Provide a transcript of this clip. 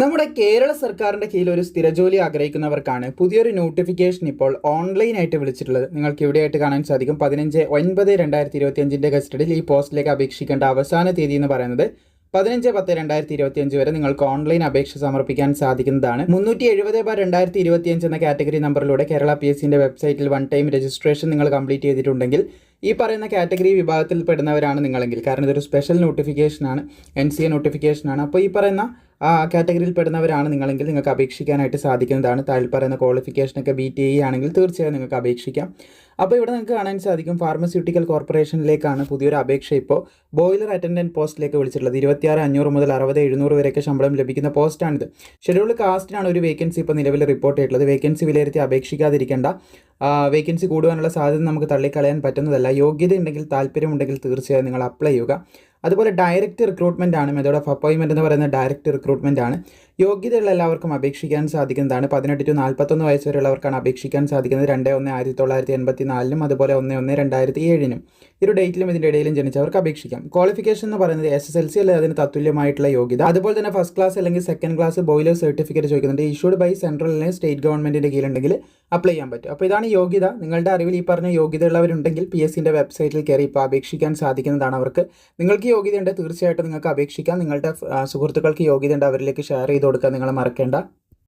നമ്മുടെ കേരള സർക്കാരിന്റെ കീഴിൽ ഒരു സ്ഥിരജോലി ആഗ്രഹിക്കുന്നവർക്കാണ് പുതിയൊരു നോട്ടിഫിക്കേഷൻ ഇപ്പോൾ ഓൺലൈനായിട്ട് വിളിച്ചിട്ടുള്ളത്. നിങ്ങൾക്ക് ഇവിടെയായിട്ട് കാണാൻ സാധിക്കും 15/9/2025 ഗസ്റ്റഡിൽ ഈ പോസ്റ്റിലേക്ക് അപേക്ഷിക്കേണ്ട അവസാന തീയതി എന്ന് പറയുന്നത് 15/10/2025 വരെ നിങ്ങൾക്ക് ഓൺലൈൻ അപേക്ഷ സമർപ്പിക്കാൻ സാധിക്കുന്നതാണ്. 370/2025 എന്ന കാറ്റഗറി നമ്പറിലൂടെ കേരള PSCന്റെ വെബ്സൈറ്റിൽ വൺ ടൈം രജിസ്ട്രേഷൻ നിങ്ങൾ കംപ്ലീറ്റ് ചെയ്തിട്ടുണ്ടെങ്കിൽ ഈ പറയുന്ന കാറ്റഗറി വിഭാഗത്തിൽ പെടുന്നവരാണ് നിങ്ങളെങ്കിൽ, കാരണം ഇതൊരു സ്പെഷ്യൽ നോട്ടിഫിക്കേഷനാണ്, NCA നോട്ടിഫിക്കേഷനാണ്. അപ്പോൾ ഈ പറയുന്ന കാറ്റഗറിയിൽ പെടുന്നവരാണ് നിങ്ങളെങ്കിൽ നിങ്ങൾക്ക് അപേക്ഷിക്കാനായിട്ട് സാധിക്കുന്നതാണ്. താഴെ പറയുന്ന ക്വാളിഫിക്കേഷനൊക്കെ ബീറ്റ് ചെയ്യുകയാണെങ്കിൽ തീർച്ചയായും നിങ്ങൾക്ക് അപേക്ഷിക്കാം. അപ്പോൾ ഇവിടെ നിങ്ങൾക്ക് കാണാൻ സാധിക്കും ഫാർമസ്യൂട്ടിക്കൽ കോർപ്പറേഷനിലേക്കാണ് പുതിയൊരു അപേക്ഷ ഇപ്പോൾ ബോയിലർ അറ്റൻഡൻറ്റ് പോസ്റ്റിലേക്ക് വിളിച്ചിട്ടുള്ളത്. 26,500 മുതൽ 60,700 വരെയൊക്കെ ശമ്പളം ലഭിക്കുന്ന പോസ്റ്റാണിത്. ഷെഡ്യൂൾഡ് കാസ്റ്റിനാണ് ഒരു വേക്കൻസി ഇപ്പോൾ നിലവിൽ റിപ്പോർട്ട് ചെയ്തിട്ടുള്ളത്. വേക്കൻസി വിലയിരുത്തി അപേക്ഷിക്കാതിരിക്കേണ്ട. വേക്കൻസി കൂടുവാനുള്ള സാധ്യത നമുക്ക് തള്ളിക്കളയാൻ പറ്റുന്നതല്ല. യോഗ്യത ഉണ്ടെങ്കിൽ, താല്പര്യമുണ്ടെങ്കിൽ തീർച്ചയായും നിങ്ങൾ അപ്ലൈ ചെയ്യുക. അതുപോലെ ഡയറക്റ്റ് റിക്രൂട്ട്മെൻ്റ് ആണ്. മെത്തേഡ് ഓഫ് അപ്പോയിൻമെൻറ്റ് എന്ന് പറയുന്നത് ഡയറക്റ്റ് റിക്രൂട്ട്മെൻ്റ് ആണ്. യോഗ്യതയുള്ള എല്ലാവർക്കും അപേക്ഷിക്കാൻ സാധിക്കുന്നതാണ്. 18 to 41 വയസ്സ് വരെയുള്ളവർക്കാണ് അപേക്ഷിക്കാൻ സാധിക്കുന്നത്. 2/1/1984 അതുപോലെ 1/1/2007 ഈ ഒരു ഡേറ്റിലും ഇതിൻ്റെ ഇടയിലും ജനിച്ചവർക്ക് അപേക്ഷിക്കാം. ക്വാളിഫിക്കേഷൻ എന്ന് പറയുന്നത് SSLC അല്ലെ അതിന് തത്തുല്യമായിട്ടുള്ള യോഗ്യത. അതുപോലെ തന്നെ ഫസ്റ്റ് ക്ലാസ് അല്ലെങ്കിൽ സെക്കൻഡ് ക്ലാസ് ബോയിലർ സർട്ടിഫിക്കറ്റ് ചോദിക്കുന്നുണ്ട്. ഇഷ്യൂഡ് ബൈ സെൻട്രൽ അല്ലെങ്കിൽ സ്റ്റേറ്റ് ഗവൺമെൻറ്റിൻ്റെ കീഴിലുണ്ടെങ്കിൽ അപ്ലൈ ചെയ്യാൻ പറ്റും. അപ്പോൾ ഇതാണ് യോഗ്യത. നിങ്ങളുടെ അറിവിൽ ഈ പറഞ്ഞ യോഗ്യതയുള്ളവരുണ്ടെങ്കിൽ PSCൻ്റെ വെബ്സൈറ്റിൽ കയറി ഇപ്പോൾ അപേക്ഷിക്കാൻ സാധിക്കുന്നതാണ് അവർക്ക്. നിങ്ങൾക്ക് യോഗ്യതയുണ്ട്, തീർച്ചയായിട്ടും നിങ്ങൾക്ക് അപേക്ഷിക്കാം. നിങ്ങളുടെ സുഹൃത്തുക്കൾക്ക് യോഗ്യതയുണ്ട്, അവരിലേക്ക് ഷെയർ ചെയ്ത് കൊടുക്കാൻ നിങ്ങൾ മറക്കേണ്ട.